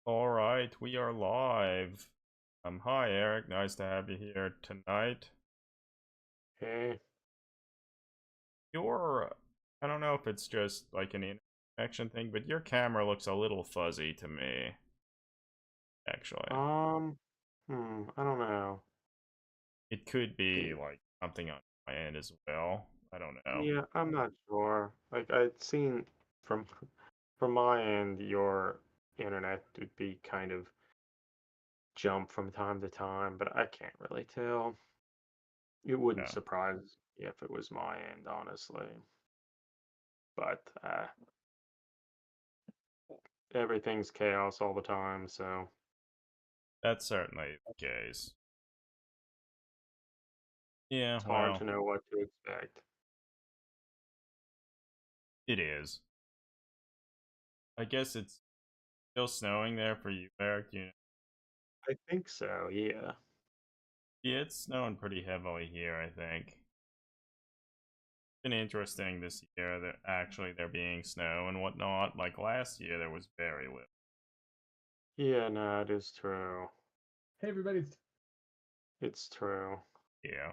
All right, we are live. Hi Eric, nice to have you here tonight. Hey, Your, I don't know if it's just like an internet connection thing, but your camera looks a little fuzzy to me, actually. um, I don't know. It could be Y- like something on my end as well. I don't know. Yeah, I'm not sure. Like I'd seen from from my end, your internet would be kind of jump from time to time, but I can't really tell. It wouldn't Yeah, surprise me if it was my end, honestly. But everything's chaos all the time, so that's certainly the case. Yeah, it's hard well, to know what to expect. it is. I guess it's still snowing there for you, Eric. I think so, yeah. Yeah, it's snowing pretty heavily here, I think. Been interesting this year that actually there being snow and whatnot. Like last year, there was very little. Yeah, no, it is true. Hey everybody. It's true. Yeah.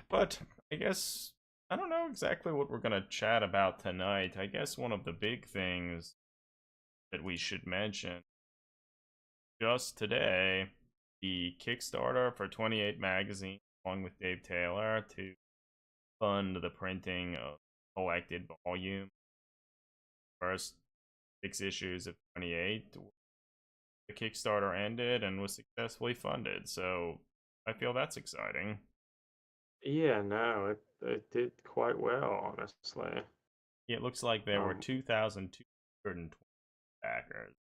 But I guess I don't know exactly what we're gonna chat about tonight. I guess one of the big things that we should mention just today, the Kickstarter for 28 Magazine, along with Dave Taylor, to fund the printing of collected volume first 6 issues of 28. The Kickstarter ended and was successfully funded, so I feel that's exciting. Yeah, no, it did quite well, honestly. It looks like there were Um, 2,220 backers.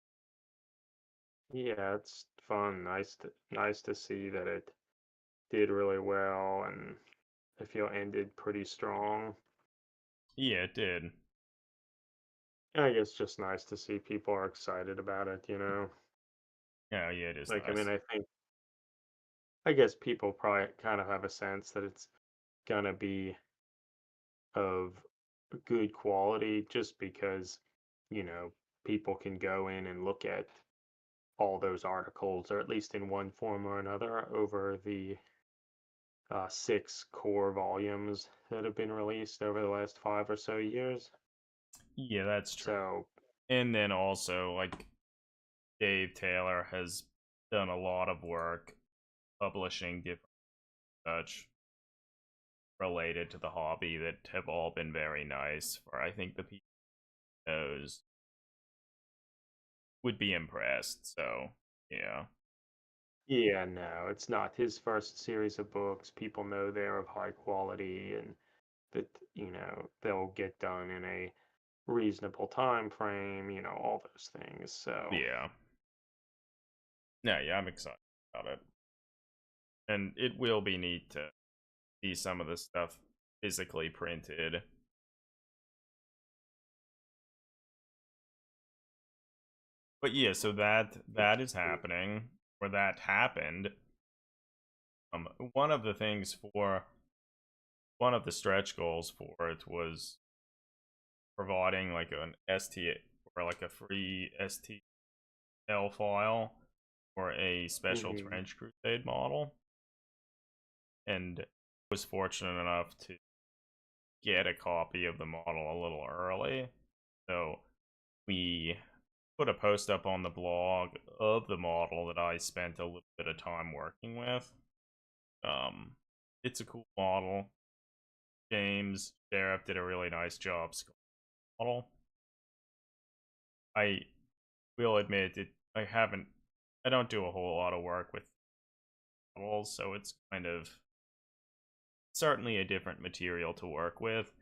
yeah, it's fun. Nice to see that it did really well, and I feel ended pretty strong. Yeah, it did. I guess just nice to see people are excited about it. Yeah, yeah, it is Like, I mean, nice. I guess people probably kind of have a sense that it's gonna be of good quality just because, you know, people can go in and look at all those articles, or at least in one form or another, over the 6 core volumes that have been released over the last 5 or so years. Yeah, that's true. So, And then also, like, Dave Taylor has done a lot of work publishing different such related to the hobby that have all been very nice. For I think the people who knows would be impressed. So yeah, yeah, no, it's not his first series of books. People know they're of high quality and that, they'll get done in a reasonable time frame, all those things. So, yeah, yeah, I'm excited about it, and it will be neat to see some of the stuff physically printed. But yeah, so that is happening, or that happened. One of the things for one of the stretch goals for it was providing like an ST or like a free STL file for a special hmm Trench Crusade model, and was fortunate enough to get a copy of the model a little early. So we put a post up on the blog of the model that I spent a little bit of time working with. Um, it's a cool model. James Sheriff did a really nice job sculpting the model. I will admit it. I don't do a whole lot of work with models, so it's kind of certainly a different material to work with.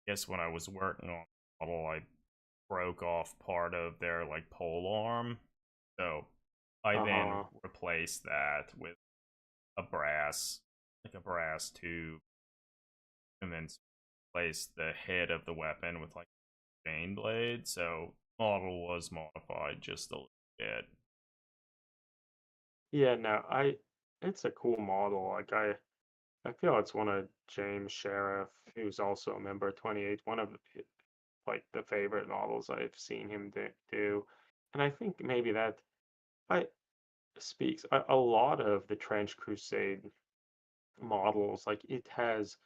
I guess when I was working on the model, I broke off part of their like pole arm, so I then uh-huh. replaced that with a brass, like a brass tube, and then replaced the head of the weapon with like a chain blade. So model was modified just a little bit. Yeah, no, it's a cool model. Like I feel it's one of James Sheriff, who's also a member of 28, one of like the favorite models I've seen him do. And I think maybe that I speaks a lot of the Trench Crusade models. Like it has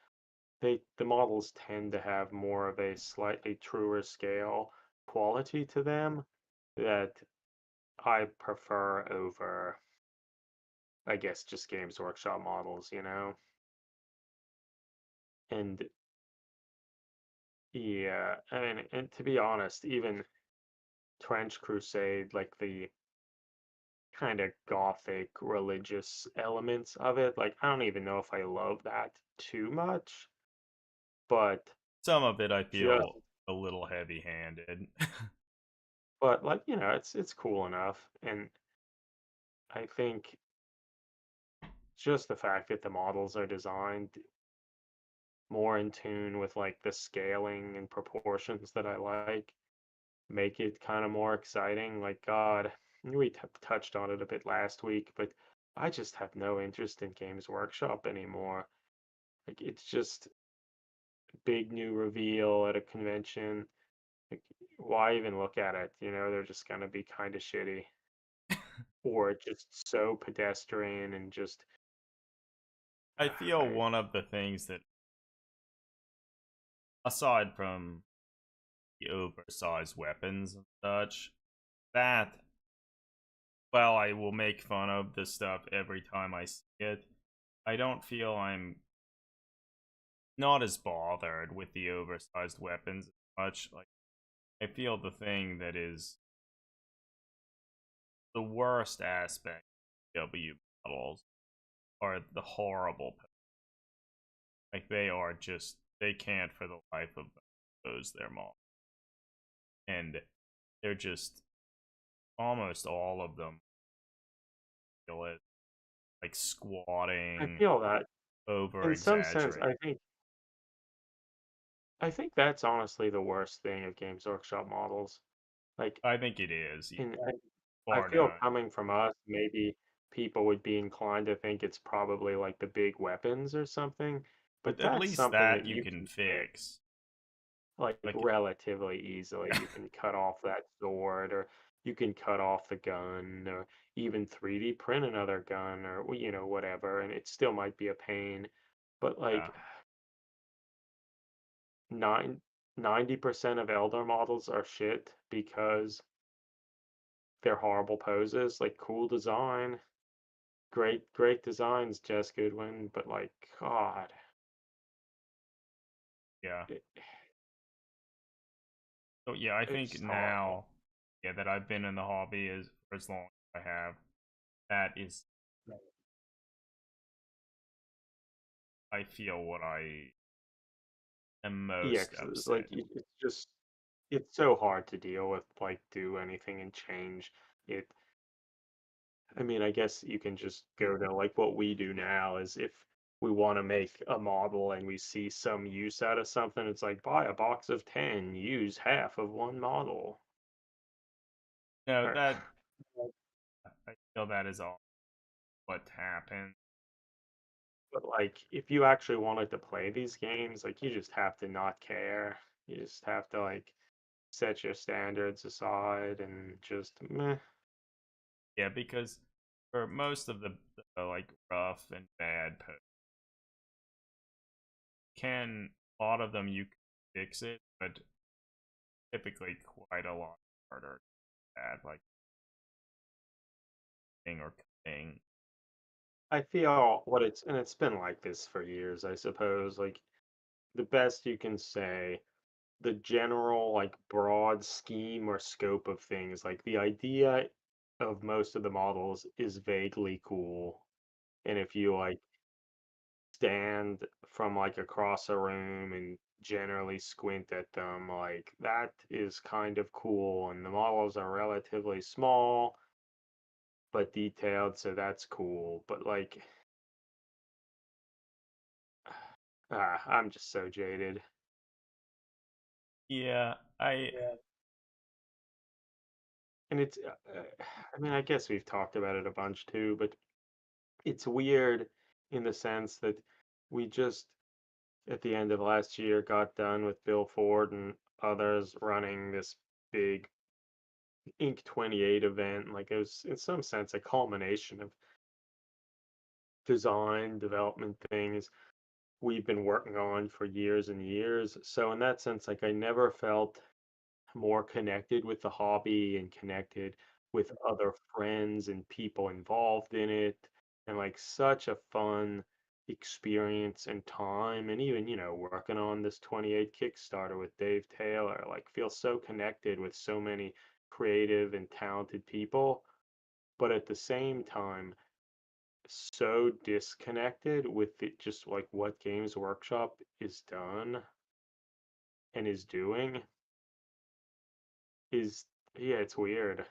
the models tend to have more of a slightly truer scale quality to them that I prefer over, I guess, just Games Workshop models, you know? And yeah, I mean, and to be honest, even Trench Crusade, like the kind of gothic religious elements of it, like I don't even know if I love that too much, but Some of it I just feel a little heavy-handed. like, it's cool enough. And I think just the fact that the models are designed more in tune with like the scaling and proportions that I like make it kind of more exciting. Like, God, we touched on it a bit last week, but I just have no interest in Games Workshop anymore. Like, it's just big new reveal at a convention. Like, why even look at it? They're just gonna be kind of shitty or just so pedestrian and just I feel I, one of the things that, aside from the oversized weapons and such, that, well, I will make fun of this stuff every time I see it. I don't feel I'm not as bothered with the oversized weapons as much. Like, I feel the thing that is the worst aspect of W models are the horrible. Like, they are just, they can't for the life of them pose their model, and they're just almost all of them feel it like I squatting, feel that over in some sense. exaggerate. I think that's honestly the worst thing of Games Workshop models. Like, I think it is, yeah, in I far feel down. coming from us, maybe people would be inclined to think it's probably like the big weapons or something, But but at that's least something that that you you can can fix fix. like Like, relatively easily. You can cut off that sword, or you can cut off the gun, or even 3D print another gun, or whatever, and it still might be a pain. But yeah, like nine 90% of Elder models are shit because they're horrible poses. Like, cool design, great designs, Jess Goodwin, but like, God, yeah. it, So yeah, I it's think just horrible. now, yeah, that I've been in the hobby as for as long as I have, that is, I feel what I am Yeah, most because upset. like it's so hard to deal with, like do anything and change it. I mean, I guess you can just go to like what we do now is if we want to make a model and we see some use out of something, it's like buy a box of 10, use half of one model. No, Or, that, I feel that is all what happened. but like if you actually wanted to play these games, like you just have to not care. You just have to like set your standards aside and just meh. Yeah, because for most of the like rough and bad can, a lot of them you can fix it, but typically quite a lot harder at like thing or cutting. I feel what it's been like this for years, I suppose. Like the best you can say, the general like broad scheme or scope of things, like the idea of most of the models is vaguely cool. And if you like stand from like across a room and generally squint at them, like that is kind of cool. And the models are relatively small but detailed, so that's cool. But like, I'm just so jaded. Yeah, I And I mean, I guess we've talked about it a bunch too, but it's weird in the sense that we just, at the end of last year, got done with Bill Ford and others running this big Inc. 28 event. Like it was, in some sense, a culmination of design development things we've been working on for years and years. So in that sense, like I never felt more connected with the hobby and connected with other friends and people involved in it, and like such a fun experience and time. And even, working on this 28 Kickstarter with Dave Taylor, like feel so connected with so many creative and talented people, but at the same time so disconnected with it, just like what Games Workshop is done and is doing is, yeah, it's weird.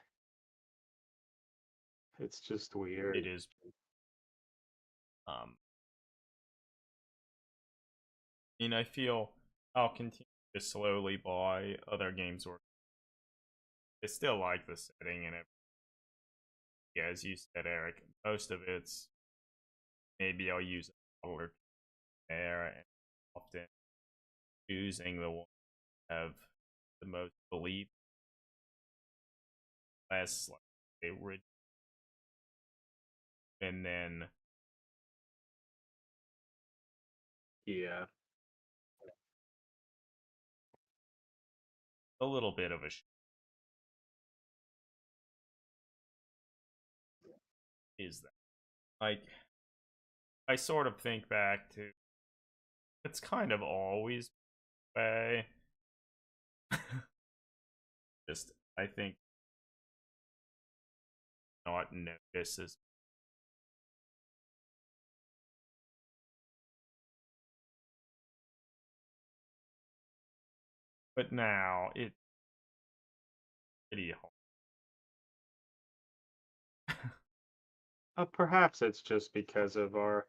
It's just It weird. is. Um, I feel I'll continue to slowly buy other games or I still like the setting and it. Yeah, as you said, Eric, most of it's maybe I'll use a model or two there, and often choosing the one that have the most belief, less like a and then Yeah. a little bit of a is that like I sort of think back to it's kind of always the way. Just I think not notices, but now it's pretty hard. Perhaps it's just because of our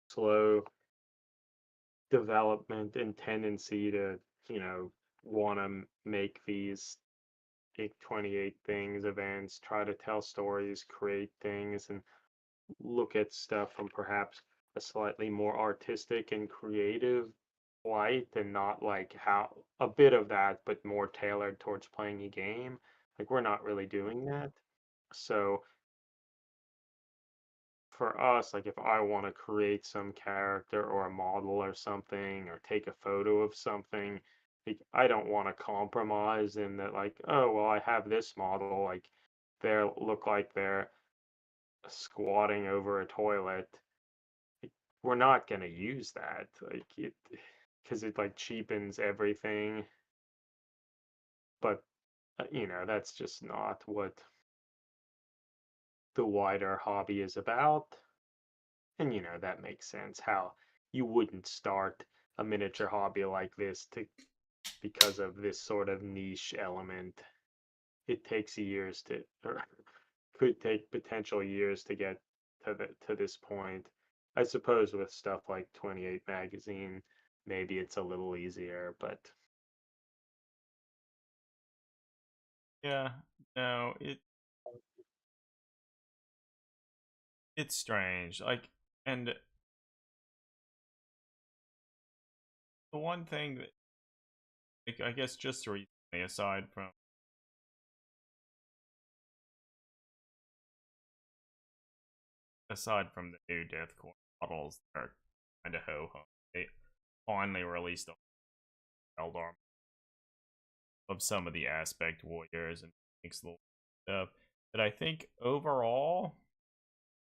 slow development and tendency to, want to make these big 28 things, events, try to tell stories, create things, and look at stuff from perhaps a slightly more artistic and creative light, and not like how a bit of that, but more tailored towards playing a game. Like we're not really doing that. So for us, like if I want to create some character or a model or something, or take a photo of something, like I don't want to compromise in that, like, oh, well, I have this model, like they look like they're squatting over a toilet. Like, we're not gonna use that, like it, because it like cheapens everything. But that's just not what the wider hobby is about. And that makes sense how you wouldn't start a miniature hobby like this to because of this sort of niche element. It takes years to, or could take potential years to get to this point. I suppose with stuff like 28 magazine, maybe it's a little easier, but Yeah, no, it's strange. Like, and the one thing that like, I guess just recently, aside from the new Deathcore models that are kind of ho hum, they finally released a Eldar of some of the aspect warriors and mixed stuff that I think overall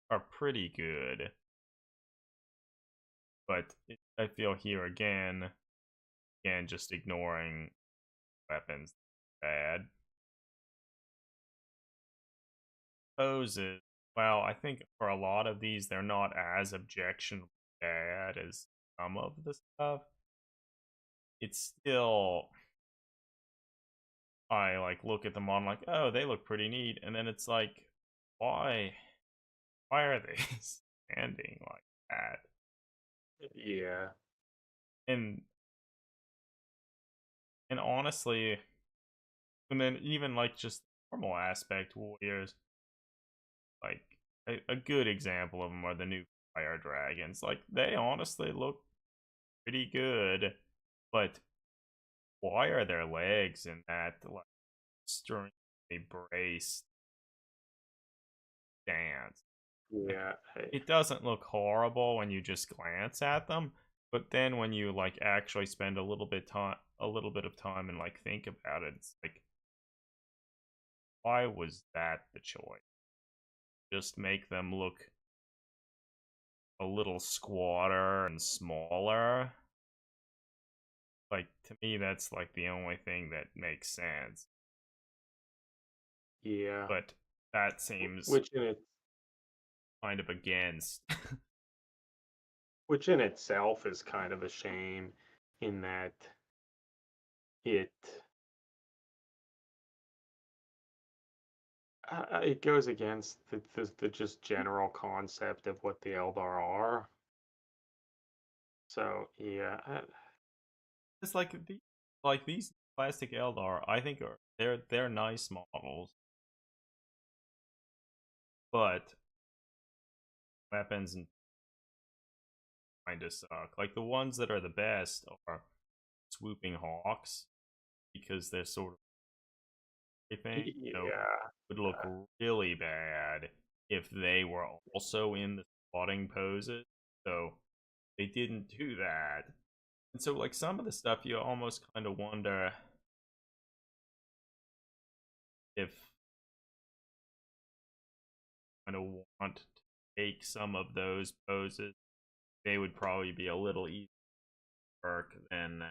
are pretty good. But I feel here again, just ignoring weapons bad poses. Well, I think for a lot of these, they're not as objectionably bad as some of the stuff. It's still I like look at them on like, oh, they look pretty neat, and then it's like, why? Why are they standing like that? yeah. And and honestly, and then even like just normal aspect warriors, like a good example of them are the new fire dragons. Like they honestly look pretty good, but why are their legs in that like extremely braced stance? Like, Yeah, it doesn't look horrible when you just glance at them, but then when you like actually spend a little bit of time and like think about it, it's like, why was that the choice? Just make them look a little squatter and smaller. Like, to me, that's like the only thing that makes sense. yeah. But that seems Which in it, kind of against. which in itself is kind of a shame, in that it it goes against the just general concept of what the Eldar are. So yeah, It's like these plastic Eldar, I think they're nice models, but weapons and kind of suck. Like the ones that are the best are swooping hawks because they're sort of everything. So yeah, it would look really bad if they were also in the squatting poses. So they didn't do that. And so like some of the stuff you almost kind of wonder if kind of want to take some of those poses, they would probably be a little easier work than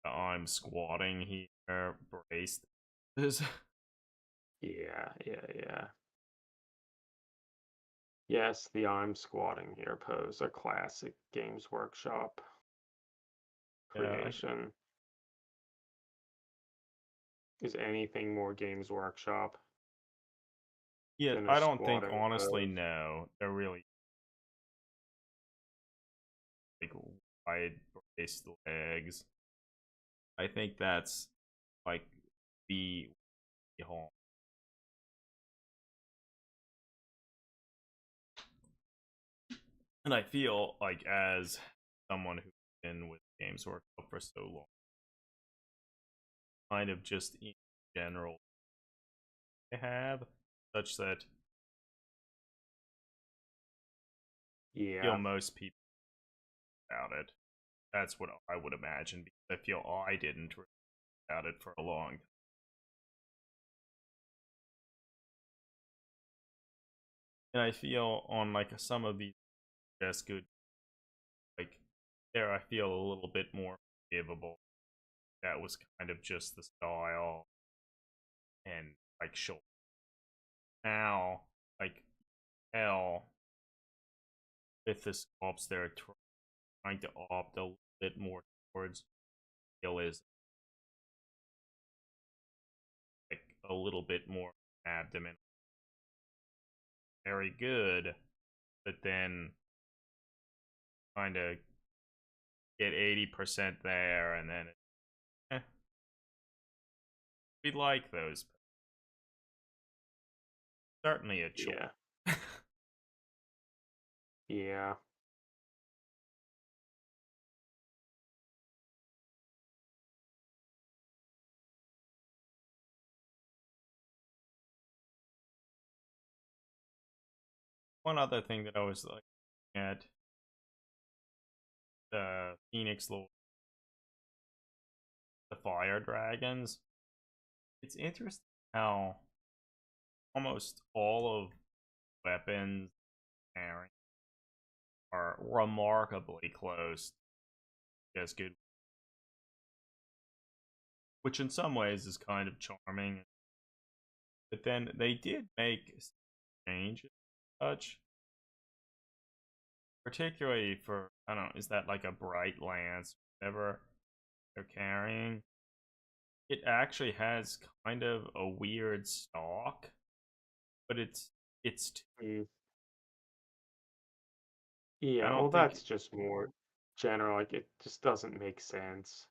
I'm squatting here, braced. yeah. Yes, the I'm squatting here pose, a classic Games Workshop Yeah, creation. Is anything more Games Workshop yeah. than a I don't think squatting honestly, pose? no. They're really like wide braced legs. I think that's like the home. And I feel like as someone who's been with Games Workshop for so long, kind of just in general, they have such that I feel Yeah, most people about it. That's what I would imagine because I feel I didn't really about it for a long time. And I feel on like some of these just good like there I feel a little bit more forgivable. That was kind of just the style and like sure. Now, like hell with the sculpts they're trying to opt a little bit more towards realism, like a little bit more abdomen. Very good, but then kind of get 80% there, and then we like those. Certainly a choice. yeah, yeah. One other thing that I was like at the Phoenix Lord, the Fire Dragons. It's interesting how almost all of weapons carrying are remarkably close as good, which in some ways is kind of charming. But then they did make changes, such particularly for I don't know, is that like a bright lance, whatever they're carrying? It actually has kind of a weird stalk, but it's Mm. I Yeah, well, don't think that's just more general. Like, it just doesn't make sense.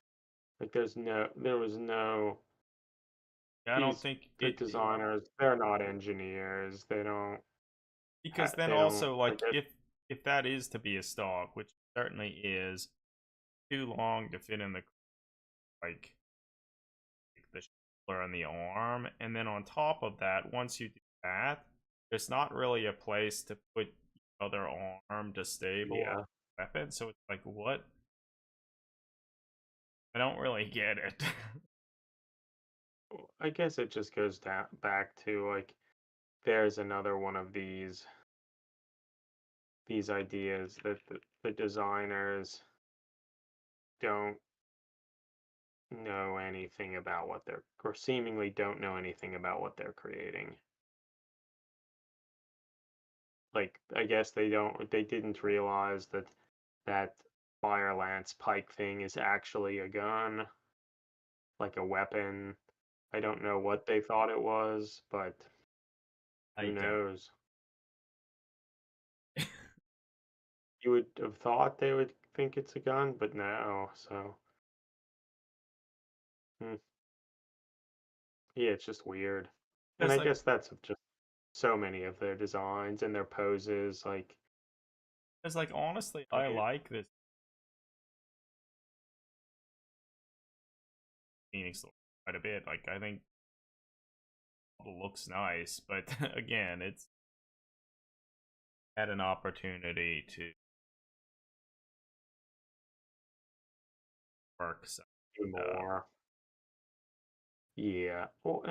Like, there was no, I don't these, think the it designers, they're not engineers. because then They don't, also like, like if that is to be a stalk, which certainly is, too long to fit in the like the shoulder and the arm. And then on top of that, once you do that, there's not really a place to put the other arm to stabilize Yeah. the weapon. So it's like, what? I don't really get it. I guess it just goes down back to like there's another one of these ideas that the designers don't know anything about what they're or seemingly don't know anything about what they're creating. Like I guess they didn't realize that that fire lance pike thing is actually a gun, like a weapon. I don't know what they thought it was, but I who don't. knows? You would have thought they would think it's a gun, but no. So, hmm, yeah, it's just weird. And It's I like, guess that's just so many of their designs and their poses. it's like honestly, I I mean, like this Phoenix look quite a bit. Like, I think it looks nice, but again, it's had an opportunity to work. So, more. Yeah. Well,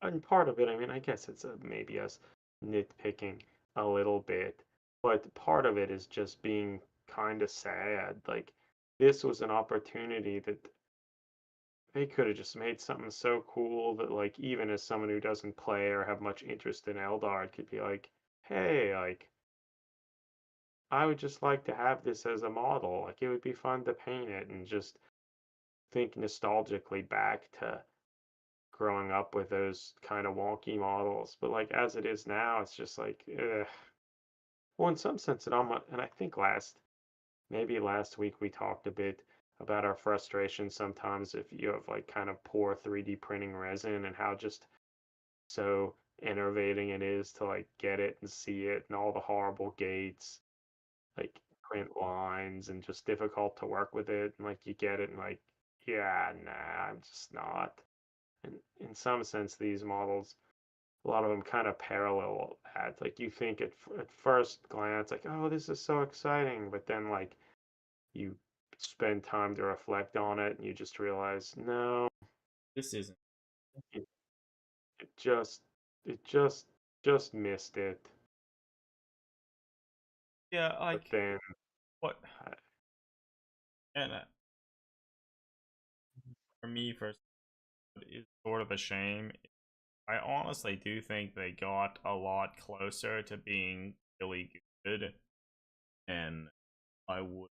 and part of it, I mean, I guess it's maybe us nitpicking a little bit, but part of it is just being kind of sad. Like, this was an opportunity that they could have just made something so cool that, like, even as someone who doesn't play or have much interest in Eldar, could be like, hey, like, I would just like to have this as a model. Like, it would be fun to paint it and just think nostalgically back to growing up with those kind of wonky models. But like as it is now, it's just like, ugh. Well, in some sense, it almost, and I think maybe last week we talked a bit about our frustration sometimes if you have like kind of poor 3D printing resin and how just so enervating it is to like get it and see it and all the horrible gates, like print lines and just difficult to work with it. And like you get it and like, yeah, nah, I'm just not. And in some sense, these models, a lot of them kind of parallel that. Like you think at first glance, like, oh, this is so exciting, but then like you spend time to reflect on it, and you just realize, no, this isn't. it, it just, it just missed it. Yeah, But like then, what? uh, And for me, first, it's sort of a shame. I honestly do think they got a lot closer to being really good, and I would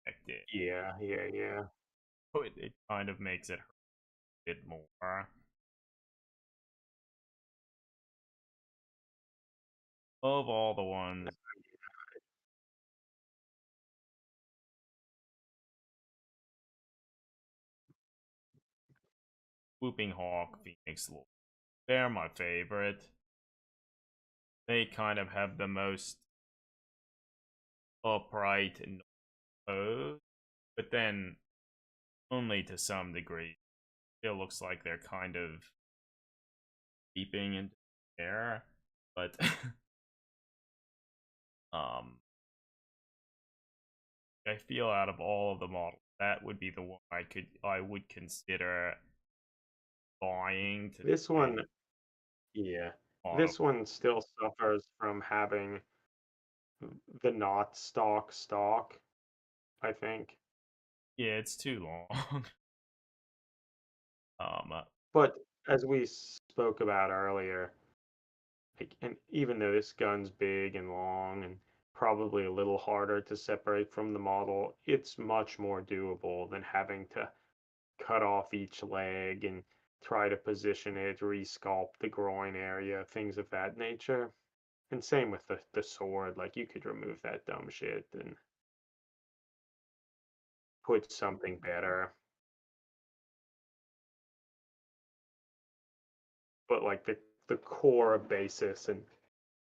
expect it. yeah. So it kind of makes it hurt a bit more. Of all the ones, Whooping Hawk, Phoenix, they're my favorite. They kind of have the most upright and pose, but then only to some degree. It looks like they're kind of peeping into the air, but um, I feel out of all of the models, that would be the one I would consider buying to This try one, yeah, model. this one still suffers from having the not stock, I think. Yeah, it's too long. um, But as we spoke about earlier, like, and even though this gun's big and long and probably a little harder to separate from the model, it's much more doable than having to cut off each leg and try to position it, resculpt the groin area, things of that nature. And same with the sword, like you could remove that dumb shit and put something better. But like the core basis and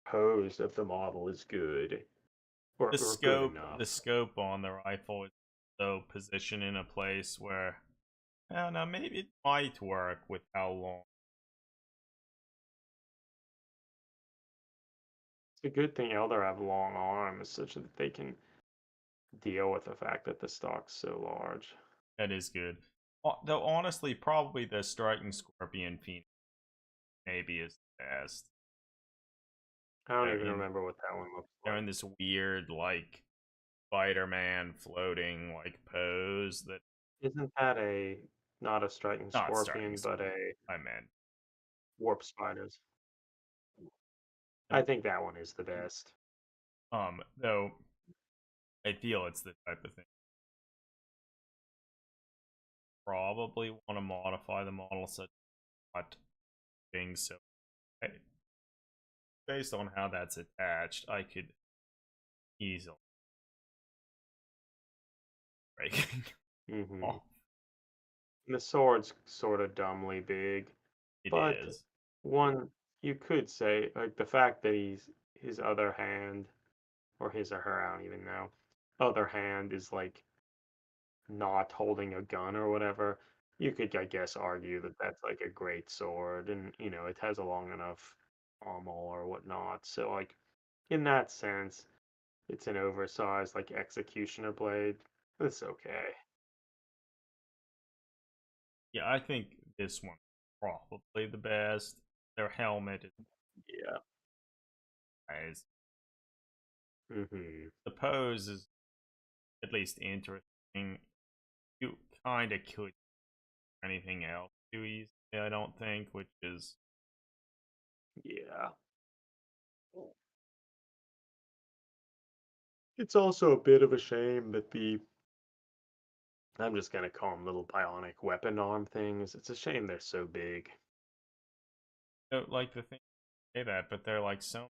pose of the model is good or good the enough. scope on the rifle is also positioned in a place where I don't know, maybe it might work with how long. It's a good thing Elder have long arms such that they can deal with the fact that the stock's so large. That is good. Though honestly, probably the striking Scorpion Phoenix maybe is the best. I don't They're even in remember what that one looks they're in like. this weird like Spider-Man floating like pose that Isn't that a not a striking not striking scorpion, but Scorpion. a I meant. warp spiders? I And, think that one is the best. though I feel it's the type of thing probably want to modify the model such not being so based on how that's attached, I could easily breaking Hmm. off. The sword's sort of dumbly big, It but is. one you could say like the fact that his other hand or his or her, I don't even know, other hand is like not holding a gun or whatever. You could, I guess, argue that that's like a great sword, and it has a long enough pommel or whatnot. So like in that sense, it's an oversized like executioner blade. It's okay. Yeah, I think this one probably the best. Their helmet Yeah. is Hmm. the pose is at least interesting. You kind of could do anything else too easily, I don't think, which is Yeah. It's also a bit of a shame that I'm just gonna call them little bionic weapon arm things. It's a shame they're so big. like the thing say that, but they're like so much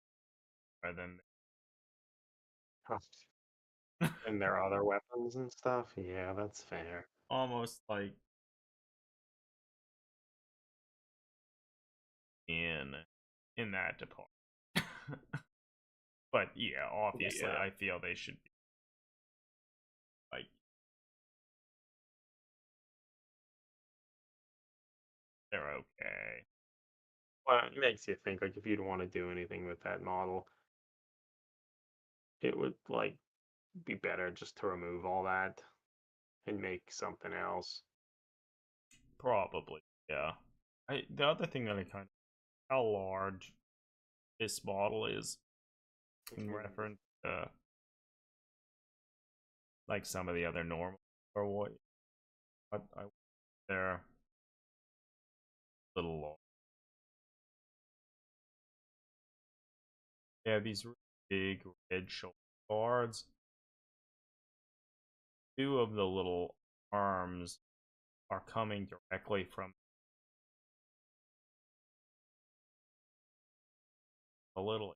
better than And their other weapons and stuff. Yeah, that's fair. almost like in in that department. But yeah, obviously, Yeah. I feel they should be like they're okay. Well, it makes you think like if you'd want to do anything with that model, it would like be better just to remove all that and make something else. Probably, yeah. The other thing that I kind of how large this model is in Mhm. reference to like some of the other normal or I they're a little long. Yeah, these really big red shoulder guards. Two of the little arms are coming directly from a little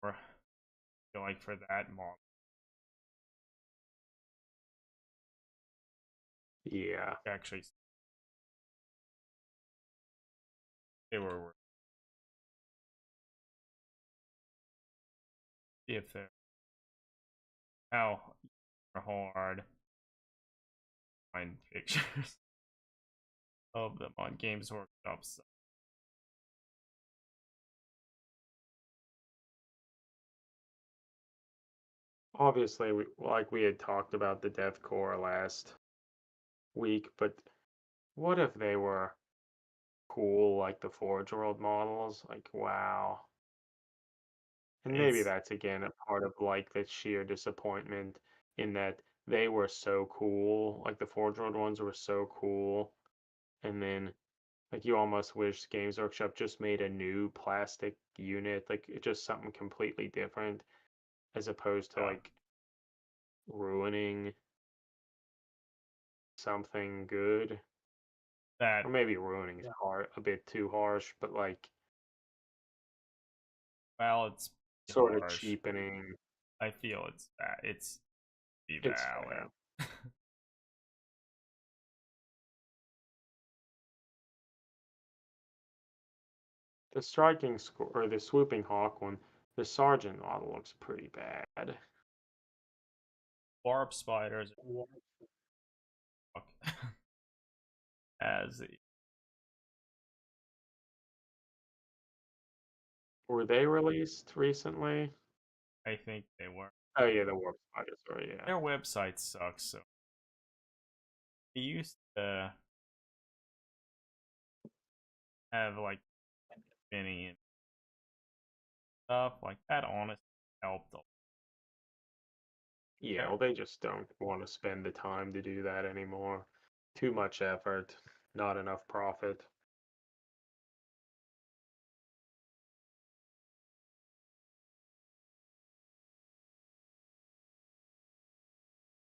or like for that model. Yeah. Actually, they were if they're how hard to find pictures of them on Games Workshop's. Obviously, we had talked about the deathcore last week, but what if they were cool like the Forge World models? Like, wow. And maybe It's that's again a part of like the sheer disappointment in that they were so cool, like the Forge World ones were so cool, and then like you almost wish Games Workshop just made a new plastic unit, like it's just something completely different, as opposed to yeah, like ruining something good. that Or maybe ruining is hard, a bit too harsh, but like well, it's sort of harsh. cheapening. I feel it's be It's fair. valid. The striking score or the swooping hawk one, the sergeant model looks pretty bad. warp spiders as Were they released recently? I think they were. Oh yeah, the warp spiders were, yeah. Their website sucks. So they used to have like many and stuff like that. Honestly, helped a lot. Yeah, There- well, they just don't want to spend the time to do that anymore. Too much effort, not enough profit.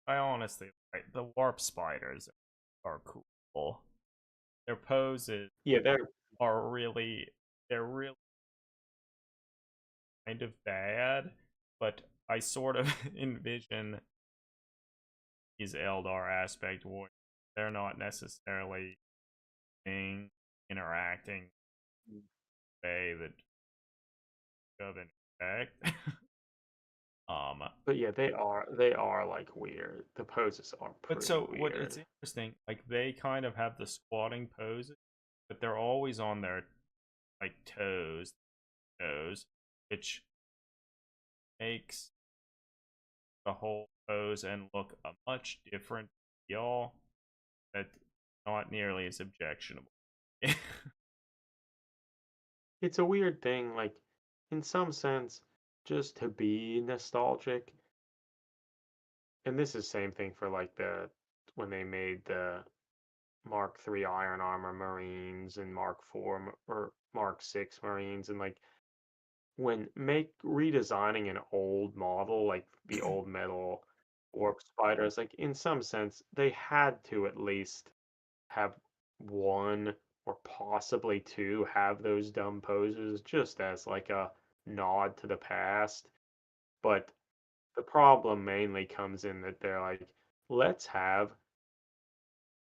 I honestly like the warp spiders are cool. Their poses Yeah, they're are really kind of bad, but I sort of envision these Eldar aspect warriors. They're not necessarily being interacting the way that of an effect. but yeah, they are like weird. The poses are But pretty so what it's weird. interesting, like they kind of have the squatting pose, but they're always on their like toes, which makes the whole pose and look a much different feel that not nearly as objectionable. It's a weird thing, like in some sense, just to be nostalgic. And this is same thing for like the when they made the Mark III Iron Armor Marines and Mark IV or Mark VI Marines, and like when make redesigning an old model like the old metal Warp Spiders, like in some sense they had to at least have one or possibly two have those dumb poses just as like a nod to the past. But the problem mainly comes in that they're like, let's have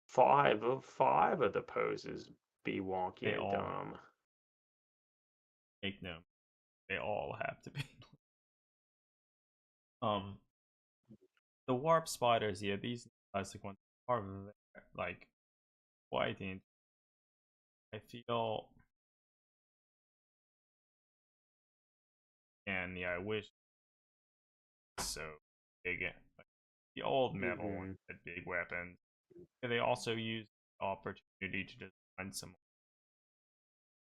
five of the poses be They wonky and all dumb. make no, they all have to be. Um, the warp spiders, yeah, these classic ones are like quite in. I feel, and yeah, I wish so big. Like, the old metal ones Hmm. had big weapons. And they also used the opportunity to design some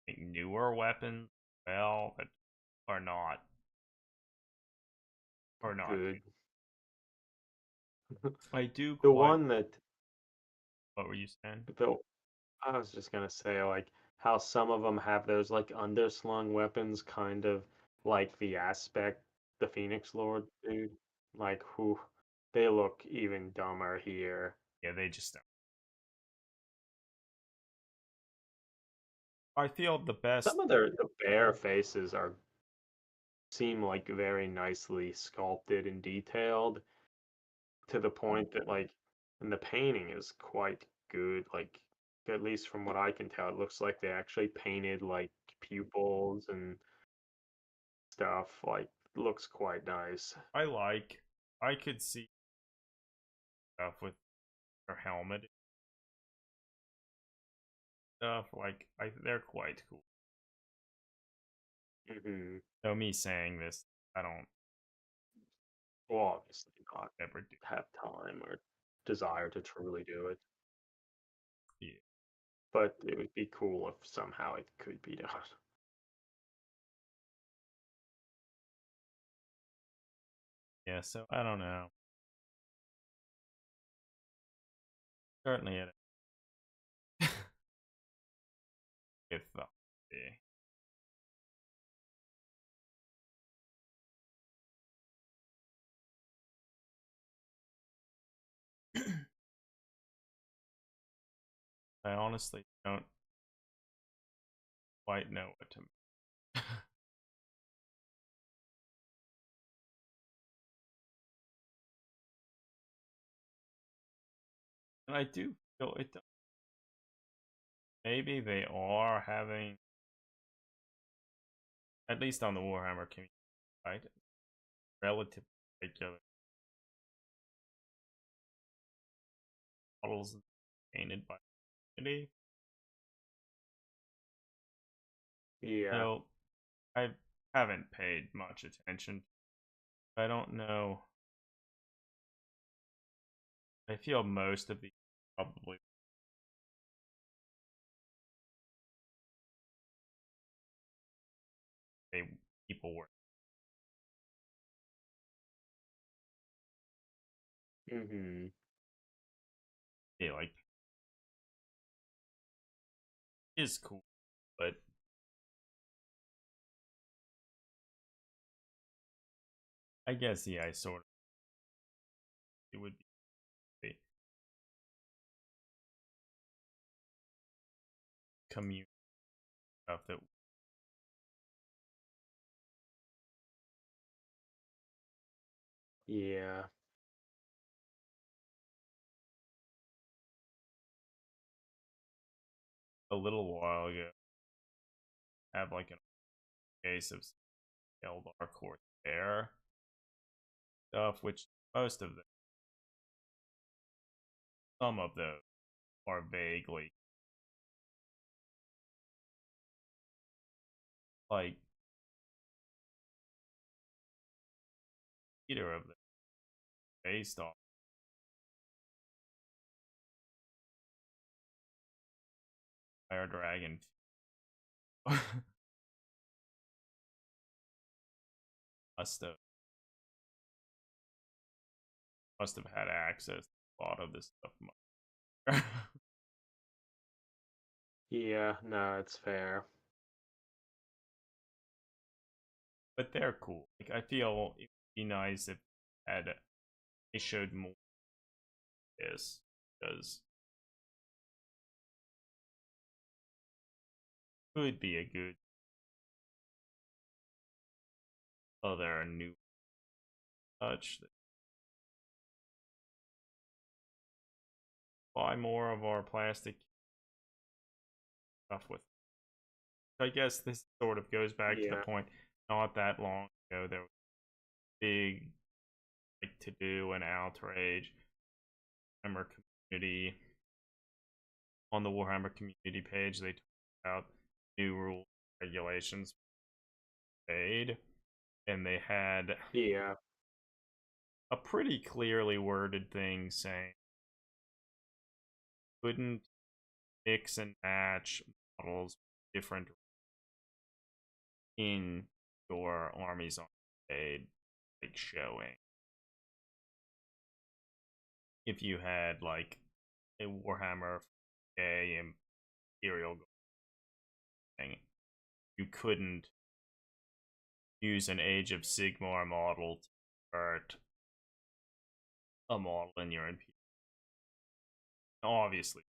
like, newer weapons, well, that are not are not. Good. I do The quite. one that What were you saying? the I was just gonna say like how some of them have those like underslung weapons, kind of like the aspect the Phoenix Lord dude. Like who they look even dumber here. Yeah, they just. I feel the best. Some of the bear faces are seem like very nicely sculpted and detailed to the point that like and the painting is quite good. Like at least from what I can tell, it looks like they actually painted like pupils and stuff. Like looks quite nice. I like. I could see stuff with their helmet stuff. Like, they're quite cool. Hmm. So me saying this, I don't Well, obviously not ever do. have time or desire to truly do it, Yeah. but it would be cool if somehow it could be done. Yeah. So I don't know. Certainly, if yeah. I honestly don't quite know what to. And I do feel it. Maybe they are having, at least on the Warhammer community, right? Relatively regular models painted by the community. Yeah. So I haven't paid much attention. I don't know. I feel most of these probably they people were Mm-hmm. like is cool, but I guess yeah, I sort of it would be the community stuff that Yeah. a little while ago have like a case of Eldar Corsair stuff, which most of them, some of those are vaguely like either of them based on Fire Dragon. must have must have had access to a lot of this stuff. Yeah. No, it's fair. But they're cool. Like I feel it'd be nice if had they showed more of this because it would be a good other new touch. Buy more of our plastic stuff with. I guess this sort of goes back to the Yeah. point. Not that long ago, there was a big like to do and outrage Warhammer community on the Warhammer community page. They talked about new rules regulations made, and they had Yeah. a pretty clearly worded thing saying couldn't mix and match models different in your armies on a like showing. If you had like a Warhammer a Imperial thing, you couldn't use an Age of Sigmar model to convert a model in your Imperial. Obviously,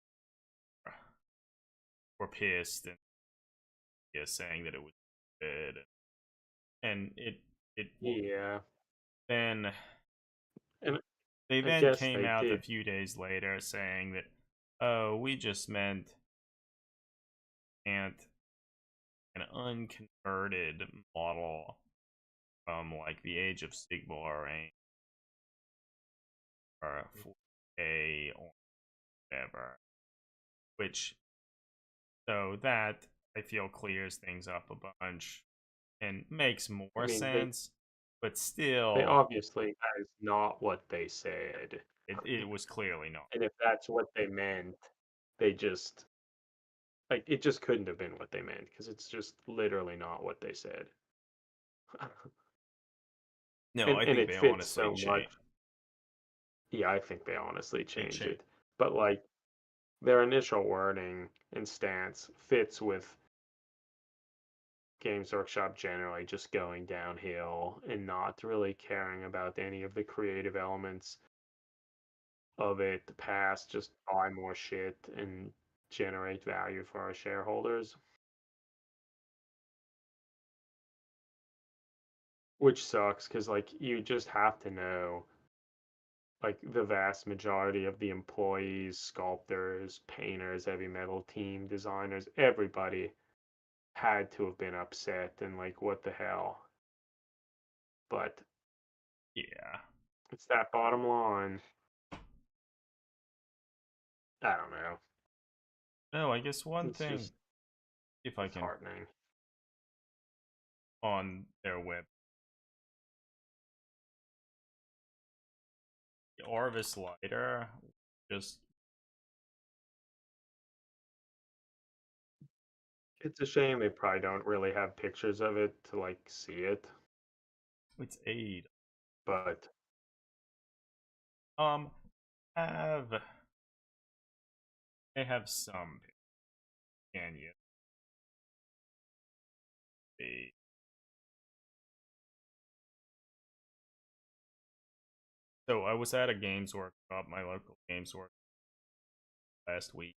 we're pissed and yeah, saying that it was good, and it Yeah. then And they I then guess came they out a did. few days later saying that oh we just meant and an unconverted model from like the Age of Sigmar or 4K or whatever. Which so that I feel clears things up a bunch and makes I more mean, sense, but they still obviously that is not what they said. it was clearly not. And if that's what they meant, they just like it just couldn't have been what they meant because it's just literally not what they said. No, and I and think it they fits honestly so much. changed. Yeah, I think they honestly They changed changed. it. But like their initial wording and stance fits with Games Workshop generally just going downhill and not really caring about any of the creative elements of it past just buy more shit and generate value for our shareholders, which sucks because like you just have to know like the vast majority of the employees, sculptors, painters, heavy metal team, designers, everybody had to have been upset and like what the hell. But Yeah. it's that bottom line. I don't know. No, I guess one It's thing, just if I can, disheartening. on their web, the Orvis lighter, just It's a shame they probably don't really have pictures of it to like see it, it's aid. but Um, have they have some, can you? They, so I was at a games workshop, my local games workshop last week,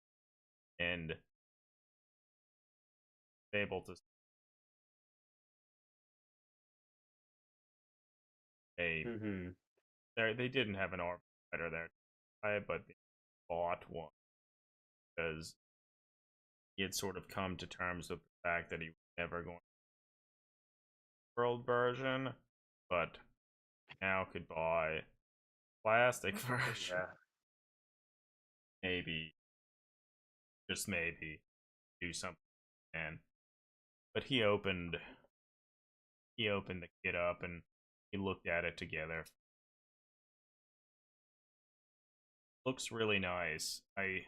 and able to say hmm they didn't have an Orvis lighter there, but they bought one because he had sort of come to terms with the fact that he was never going to world version, but now could buy plastic version. yeah. Maybe, just maybe, do something. And but he opened the kit up and he looked at it together. Looks really nice. I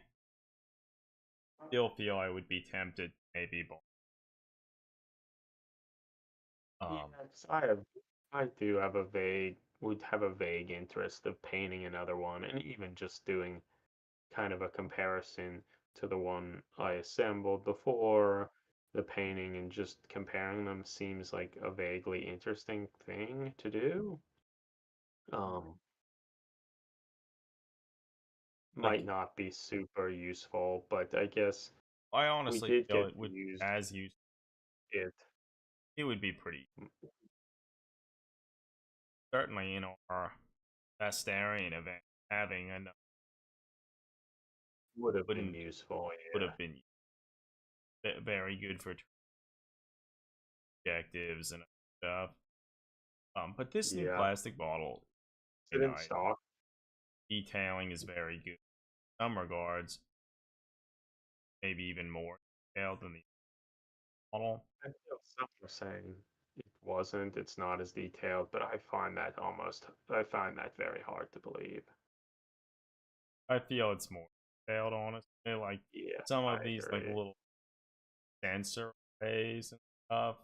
still feel I would be tempted maybe, but Yes, I do have would have a vague interest of painting another one, and even just doing kind of a comparison to the one I assembled before. The painting and just comparing them seems like a vaguely interesting thing to do. Um, might like not be super useful, but I guess I we honestly did feel get it to would use as you it. it would be pretty m- certainly in our Astarian event having enough Would have been wouldn't useful, would yeah. have been very good for objectives and stuff. But this new Yeah. plastic bottle, Is very it in nice. stock? Detailing is very good. In some regards, maybe even more detailed than the model. I feel some are saying it wasn't, it's not as detailed, but I find that very hard to believe. I feel it's more detailed, honestly. Like Yeah, some I of these like agree. little sensor arrays and stuff,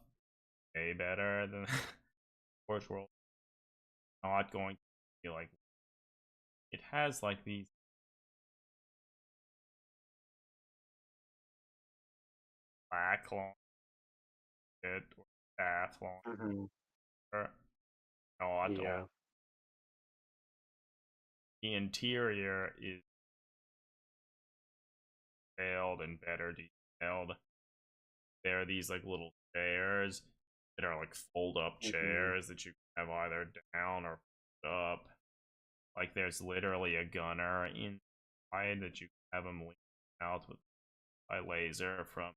way better than Forge World. Not going to be like it has like these black launcher or staff hmm launcher. Not on Yeah. the interior is detailed and better detailed. There are these like little chairs that are like fold up hmm chairs that you can have either down or up. Like there's literally a gunner inside that you can have them lean out with by laser from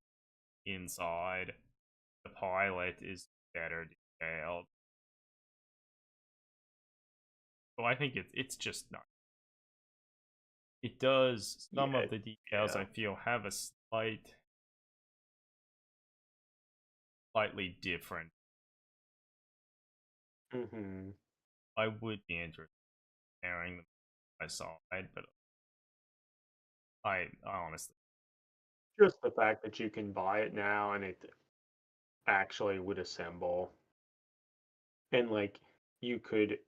inside. The pilot is better detailed. So I think it's just not. It does some Yeah. of the details I Yeah. feel have a slightly different. hmm I would be interested in pairing them by side, but I honestly Just the fact that you can buy it now and it actually would assemble. And like you could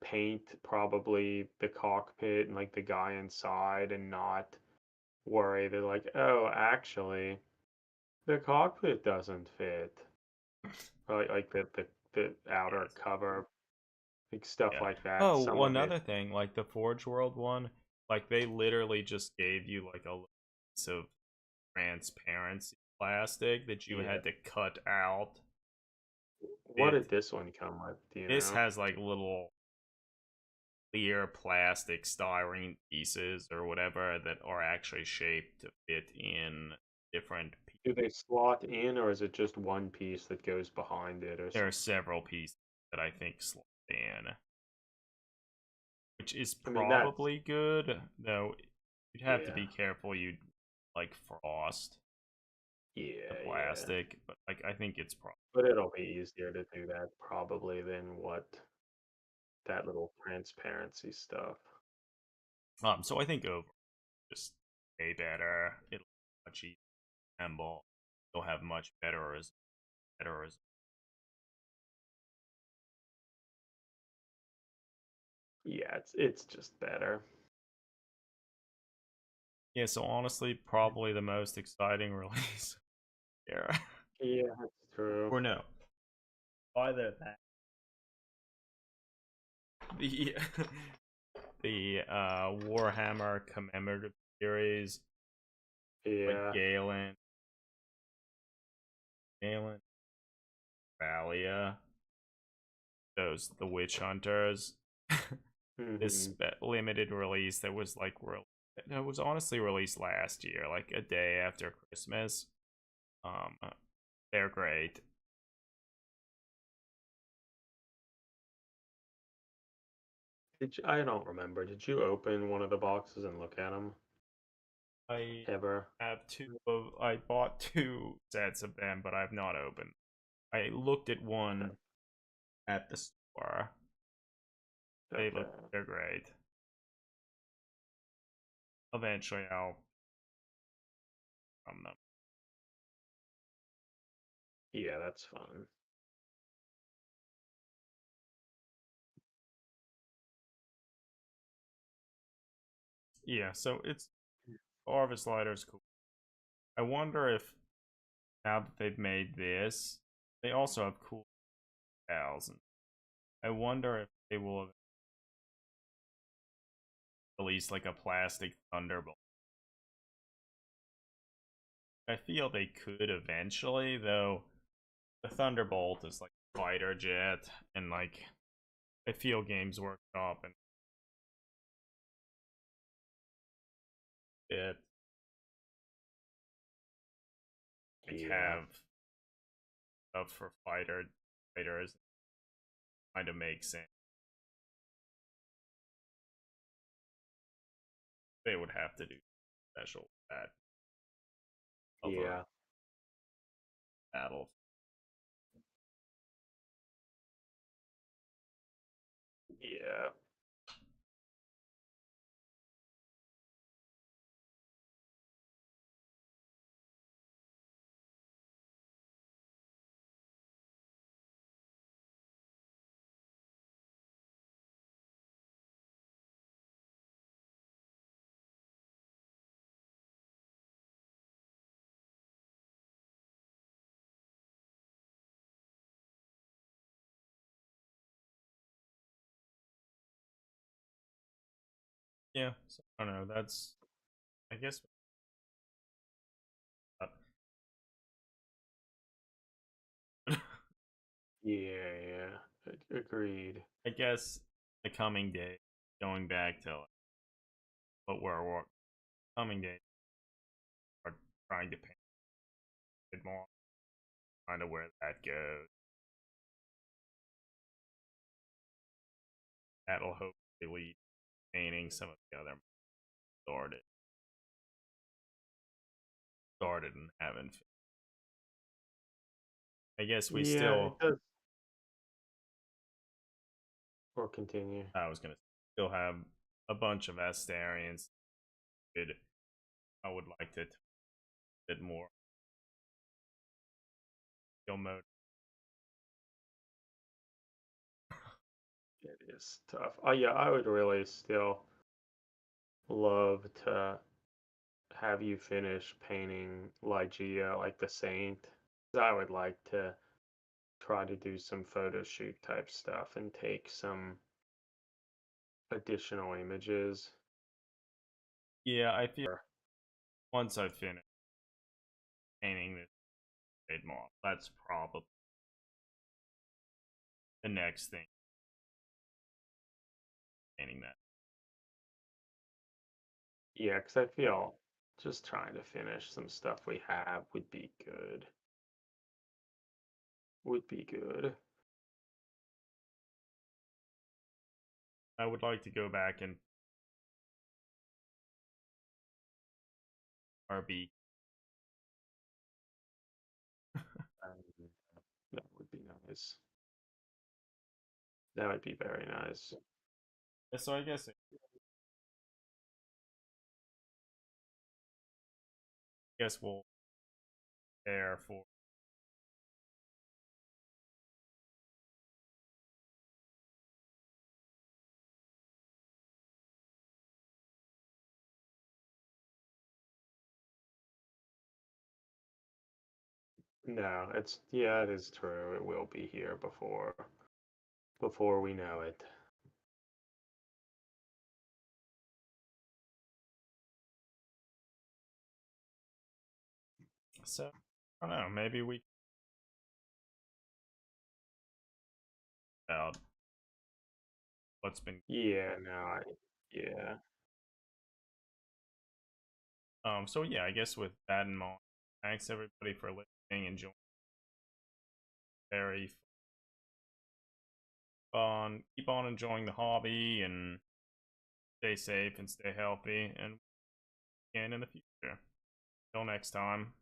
paint probably the cockpit and like the guy inside and not worry that like, oh, actually the cockpit doesn't fit. Or like the outer yes. cover, like stuff Yeah. like that. Oh, Some well, of it, another thing, like the Forge World one, like they literally just gave you like a piece of transparency plastic that you yeah. had to cut out. What It did this one come with? Do you this know? has like little clear plastic styrene pieces or whatever that are actually shaped to fit in different Do they slot in, or is it just one piece that goes behind it, or there are something? several pieces that I think slot in, which is I mean, that's probably good, though you'd have to Yeah. be careful. You'd like frost the Yeah, yeah. plastic, but like I think it's probably But it'll be easier to do that probably than what that little transparency stuff. so I think over just way better. It'll be much easier to assemble. You'll have much better. Yeah, it's just better. Yeah, so honestly, probably the most exciting release here. Yeah, that's true. Or no, either that the the Warhammer commemorative series with Yeah. Galen, Valia, those the witch hunters. This Hmm. limited release that was like it was honestly released last year, like a day after Christmas. Um, they're great. I don't remember. Did you open one of the boxes and look at them I ever? I bought two sets of them, but I've not opened. I looked at Okay. one at the store. Okay. They're great. Eventually, I'll from them. Yeah, that's fun. Yeah, so it's Harvest Lighter's cool. I wonder if now that they've made this, they also have cool pals, and I wonder if they will release like a plastic Thunderbolt. I feel they could eventually, though. The Thunderbolt is like fighter jet, and like I feel Games Workshop and it like Yeah. have stuff for fighters kind of makes sense. They would have to do special with that of a Yeah. battle. Yeah. Yeah, so I don't know. That's I guess Yeah, yeah. Agreed. I guess the coming day, going back to like, what we're coming day are trying to paint it more, kind of where that goes. That'll hopefully lead to painting some of the other started and haven't. I guess we Yeah, it still. does. Or continue. I was gonna still have a bunch of Astarians. I would like to bit more skill mode. It is tough. Oh yeah, I would really still love to have you finish painting Ligeia like the Saint. I would like to try to do some photo shoot type stuff and take some additional images. Yeah, I feel Or- once I finish painting this trade model, that's probably the next thing. Painting that. Yeah, because I feel just trying to finish some stuff we have would be good. Would be good. I would like to go back and RB. Um, that would be nice. That would be very nice. Yeah, so I guess we'll prepare for. No, it is true. It will be here before we know it. So I don't know. Maybe we about what's been. Yeah, no, yeah. So yeah, I guess with that in mind, thanks everybody for listening and joining. Very fun. Keep on enjoying the hobby and stay safe and stay healthy. And again in the future. Till next time.